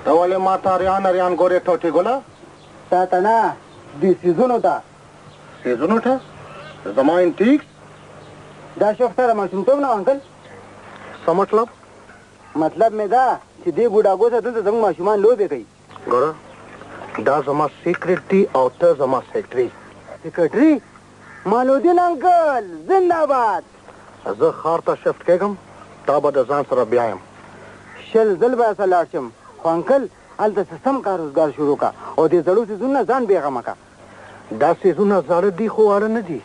ته ولې ما ته اریان ګورې ټوټې ګله؟ تا ته نه دې سیزونو ته. سیزونو ته؟ زما انټیکس؟ دا شوق ستا د ماشومتوب نه انکل؟ څه مطلب؟ مطلب مې دا چې دې بوډاګو ته دلته زموږ ماشومان لوبې کوي. ګوره دا زما سیکرټ دی او ته زما سیکرټري. سیکرټري؟ مالودین انکل زنده‌باد. زه ښار ته شفت کېږم، تا به د ځان سره بیایم. 20 ځل به سره لاړ شم، خو انکل هلته سم کار روزګار شروع کا او دې زړو څیزونو ځان بېغمه کا. دا څیزونه زاړه دي خو واړه نه دي.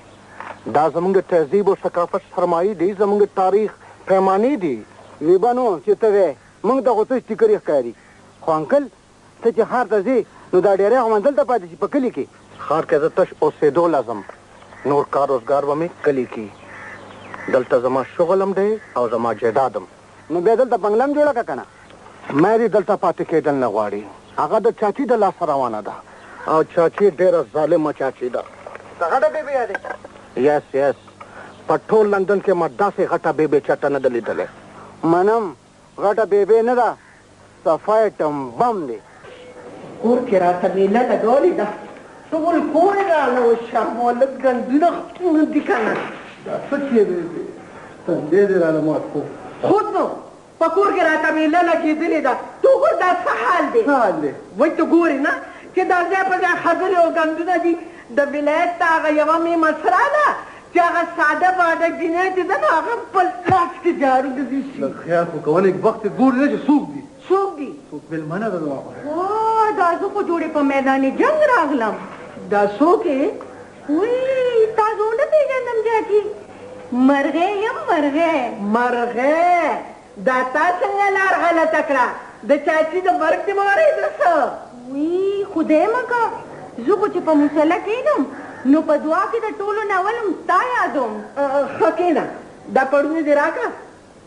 دا زموږ تهذیب او ثقافت سرمایې دي، زموږ تاریخ پیمانې دي. وی به نو چې ته وې موږ دغو څه سټیکرې ښکاري. خو انکل ته چې ښار ته ځې نو دا ډېری خو منزل ته پاتې شي په کلي کې. ښار کې زه تش اوسېدو لازم، نور کار روزګار به مې کلي کې. دلته زما شغل هم دی او زما جایداد هم. نو بیا دلته بنګله هم جوړه کړه که نه؟ ماري دلته پاتې کېدل نه غواړي. هغه د چاچي د لاسه روانه ده او چاچي ډېره ظالمه چاچي ده. د غټه بیبي یادې؟ یس په ټول لندن کې ما داسې غټه بیبي چاته نه ده لیدلی. منم غټه بیبي نه ده، صفا ایټم بم دی. کور کې راته میله لګولې ده، ټول کور یې رانه وشم او لږ ګندونه دي که نه. دا څه کې بیبي تندی دې رانه مات کړو. خود نو په کور کې راته میله لګېدلې ده. تو ګور دا څه حال دی؟ څه حال دی؟ وایي ته ګورې نه چې دا ځای په ځای خبرې او ګندونه دي. د ولایت ته هغه یوه مې مسره ده چې هغه ساده باده جنۍ چې ده نو هغه په لاس کې جارو ګرځي شي. لږ خیال خو کوه، لږ وخت ګورې نه چې څوک دي. څوک دي؟ څوک مېلمانه ده زما خوښه. وای دا زه خو جوړې په میدان جنګ راغلم. دا څوک یې؟ وی تاسو ونه پېژندم چاچي. مرغۍ یم مرغۍ. دا تا څنګه لار غلطه کړه؟ د چاچي د مرګ دې مه ورېده څه؟ وی خدای مه که، زه خو چې په مصله کښېنم نو په دعا کې د ټولو نه اول هم ستا یادوم. ښه کښېنه، دا پړونی دې راکړه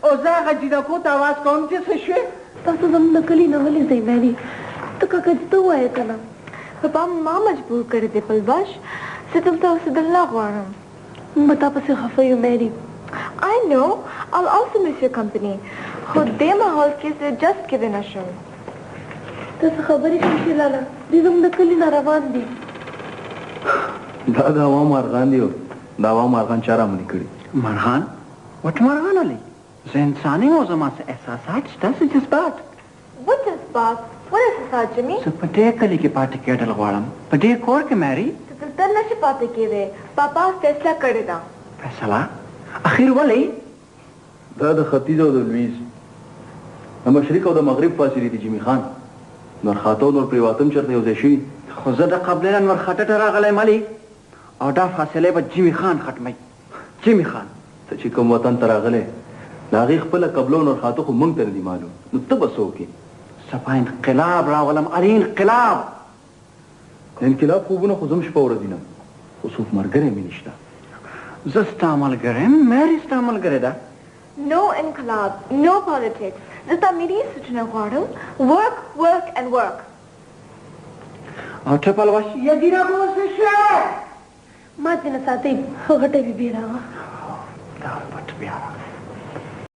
او زه هغه جینکو ته اواز کوم چې څه شوې. تاسو زموږ د کلي نه ولې ځئ ماري؟ ته کاکا جي ته ووایه که نه. پاپا ما مجبور کړی دی پلباش، زه دلته اوسېدل نه غواړم. موږ به تا پسې خفه یو ماري. I know, I'll also miss your company. خو دې ماحول کې زه جست کېدی نه شم. ته څه خبرې شوې لاله؟ دوی زموږ د کلي نه روان دي. دا د هوا مارغان دي او د هوا مارغان چا رامنې کړي؟ مرغان؟ وټ مرغان ولې؟ زه انسان یم او زما څه احساسات شته، څه جذبات. What جذبات؟ ولې احساسات جمي؟ زه په دې کلي کې پاتې کېدل غواړم، په دې کور کې ماري. ته دلته نشې پاتې کېدی، پاپا فیصله کړې ده. فیصله؟ اخیر ولې؟ دا د ختیځ او د لویځ د مشرق او د مغرب فاصلې دي جیمي خان. نورخاته او نور پریواتم چېرته یو ځای شوي؟ خو زه د قبلې نه نورخاته ته راغلی ملي او دا فاصلې به جیمي خان ختموي. جیمي خان ته چې کوم وطن ته راغلی د هغې خپله قبله او نورخاته خو موږ ته نه دي معلوم، نو ته به څه وکړې؟ زه به انقلاب راولم، ارې انقلاب. د انقلاب خوبونه خو زم شپه ورځ دینم، خو څوک ملګری مې نشته. زه ستا ملګری یم، ماري ستا ملګری ده. No انقلاب، no politics. زه تا ملي سوچونه غواړم. Work and work. او ته پلوش یا جینکو څه شوه؟ ما دې نه ساتئ، غټه بیبي راغله. دا پټ بیا راغلی.